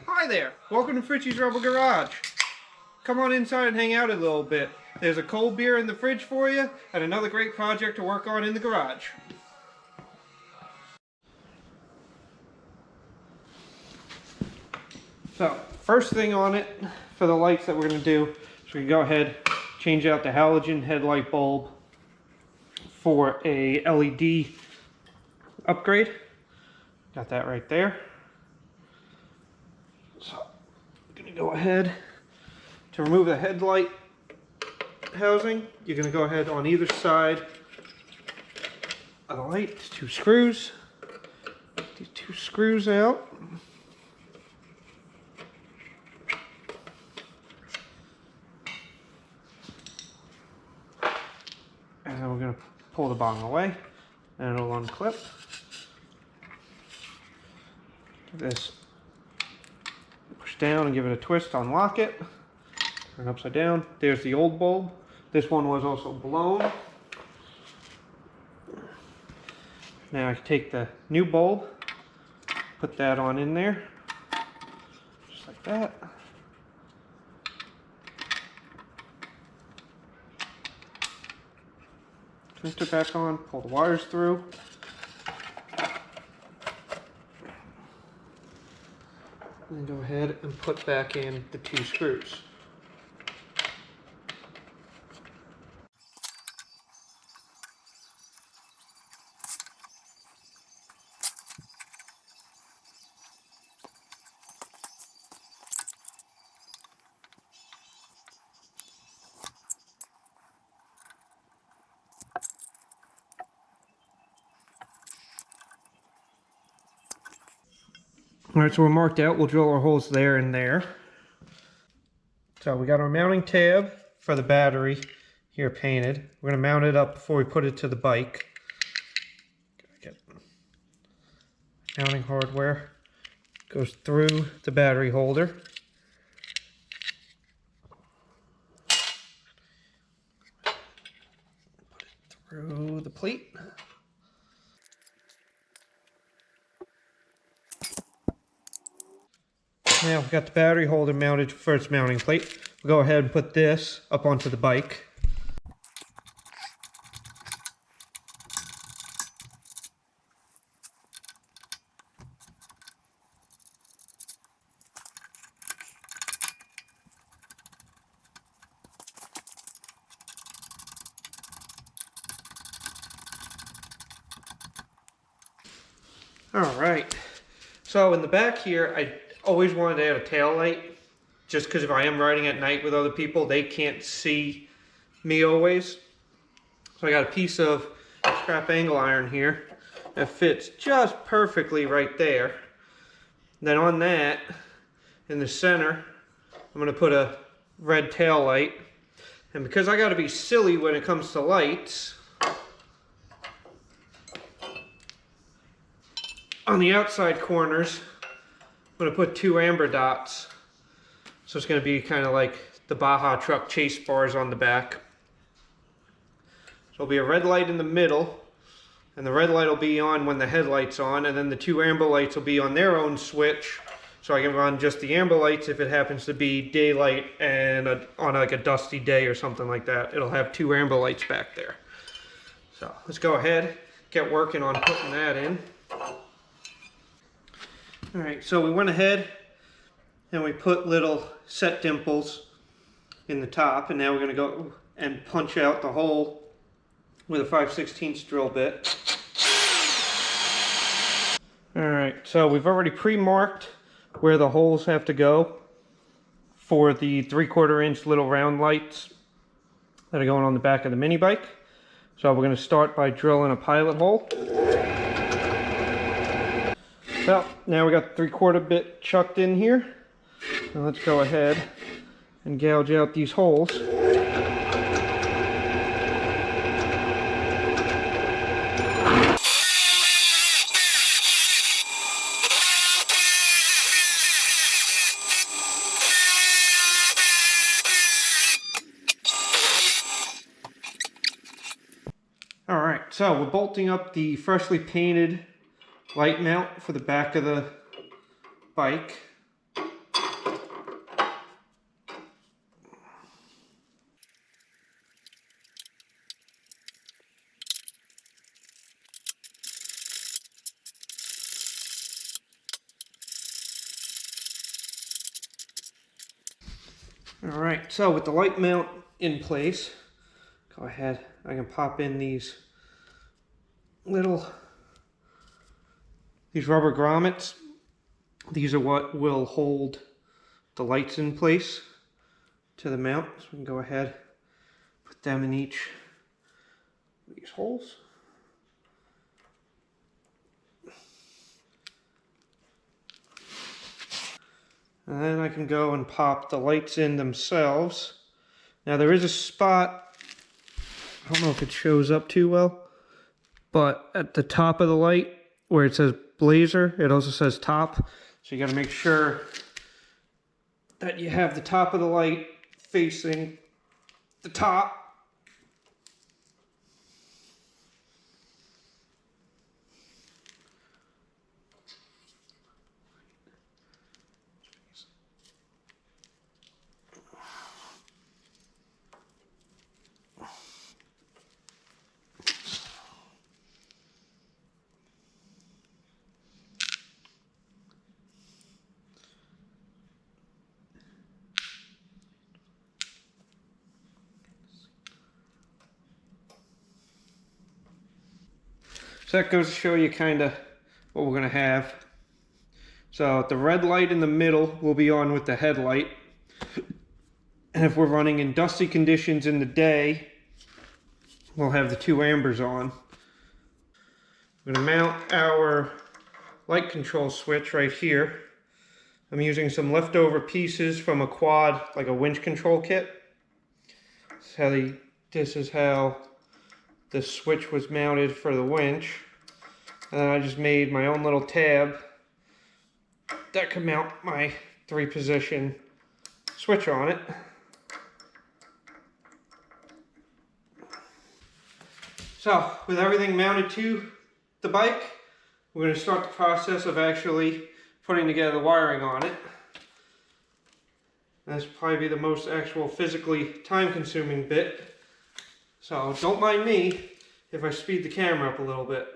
Hi there, welcome to Fritchie's Rebel Garage. Come on inside and hang out a little bit. There's a cold beer in the fridge for you and another great project to work on in the garage. So, first thing on it for the lights that we're going to do is we can go ahead, change out the halogen headlight bulb for a LED upgrade. Got that right there. So I'm going to go ahead to remove the headlight housing. You're going to go ahead on either side of the light, two screws. Get these two screws out. And then we're going to pull the bottom away and it'll unclip. Give this push down and give it a twist, unlock it, turn upside down. There's the old bulb. This one was also blown. Now I can take the new bulb, put that on in there, just like that. Twist it back on, pull the wires through. And go ahead and put back in the two screws. Alright, so we're marked out. We'll drill our holes there and there. So we got our mounting tab for the battery here painted. We're going to mount it up before we put it to the bike. Get mounting hardware. Goes through the battery holder. Put it through the plate. Now we've got the battery holder mounted for its mounting plate. We'll go ahead and put this up onto the bike. Alright, so in the back here, I always wanted to add a tail light, just because if I am riding at night with other people, they can't see me always. So I got a piece of scrap angle iron here that fits just perfectly right there. Then on that, in the center, I'm going to put a red tail light. And because I got to be silly when it comes to lights, on the outside corners, I'm going to put two amber dots. So it's going to be kind of like the Baja truck chase bars on the back. So it'll be a red light in the middle, and the red light will be on when the headlight's on, and then the two amber lights will be on their own switch. So I can run just the amber lights if it happens to be daylight and on like a dusty day or something like that. It'll have two amber lights back there. So let's go ahead, get working on putting that in. Alright, so we went ahead and we put little set dimples in the top, and now we're going to go and punch out the hole with a 5/16 drill bit. Alright, so we've already pre-marked where the holes have to go for the 3/4 inch little round lights that are going on the back of the mini bike. So we're going to start by drilling a pilot hole. Well, now we got the 3/4 bit chucked in here. Now let's go ahead and gouge out these holes. Alright, so we're bolting up the freshly painted light mount for the back of the bike. All right, so with the light mount in place, go ahead, I can pop in these rubber grommets. These are what will hold the lights in place to the mount. So we can go ahead, put them in each of these holes. And then I can go and pop the lights in themselves. Now there is a spot, I don't know if it shows up too well, but at the top of the light where it says blazer, it also says top. So you got to make sure that you have the top of the light facing the top. So that goes to show you kind of what we're going to have. So the red light in the middle will be on with the headlight. And if we're running in dusty conditions in the day, we'll have the two ambers on. I'm going to mount our light control switch right here. I'm using some leftover pieces from a quad, like a winch control kit. This is how the switch was mounted for the winch. And then I just made my own little tab that could mount my 3-position switch on it. So with everything mounted to the bike, we're going to start the process of actually putting together the wiring on it. That's probably be the most actual physically time-consuming bit. So don't mind me if I speed the camera up a little bit.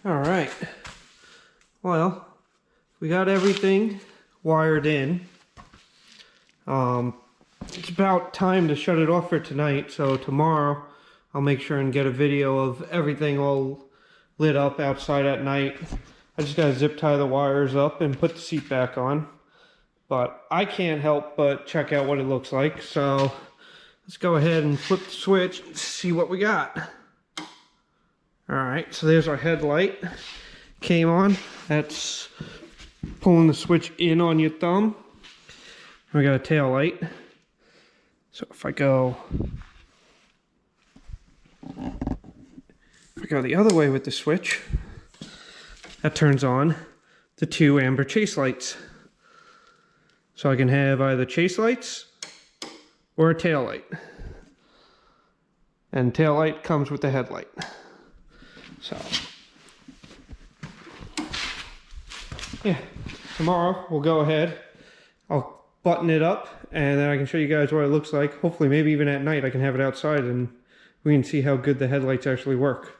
All right, well, we got everything wired in. It's about time to shut it off for tonight, so tomorrow I'll make sure and get a video of everything all lit up outside at night. I just gotta zip tie the wires up and put the seat back on. But I can't help but check out what it looks like. So let's go ahead and flip the switch and see what we got. All right, so there's our headlight. Came on. That's pulling the switch in on your thumb. We got a tail light. So if I go the other way with the switch, that turns on the 2 amber chase lights. So I can have either chase lights or a tail light. And tail light comes with the headlight. So yeah, tomorrow we'll go ahead. I'll button it up and then I can show you guys what it looks like. Hopefully maybe even at night I can have it outside and we can see how good the headlights actually work.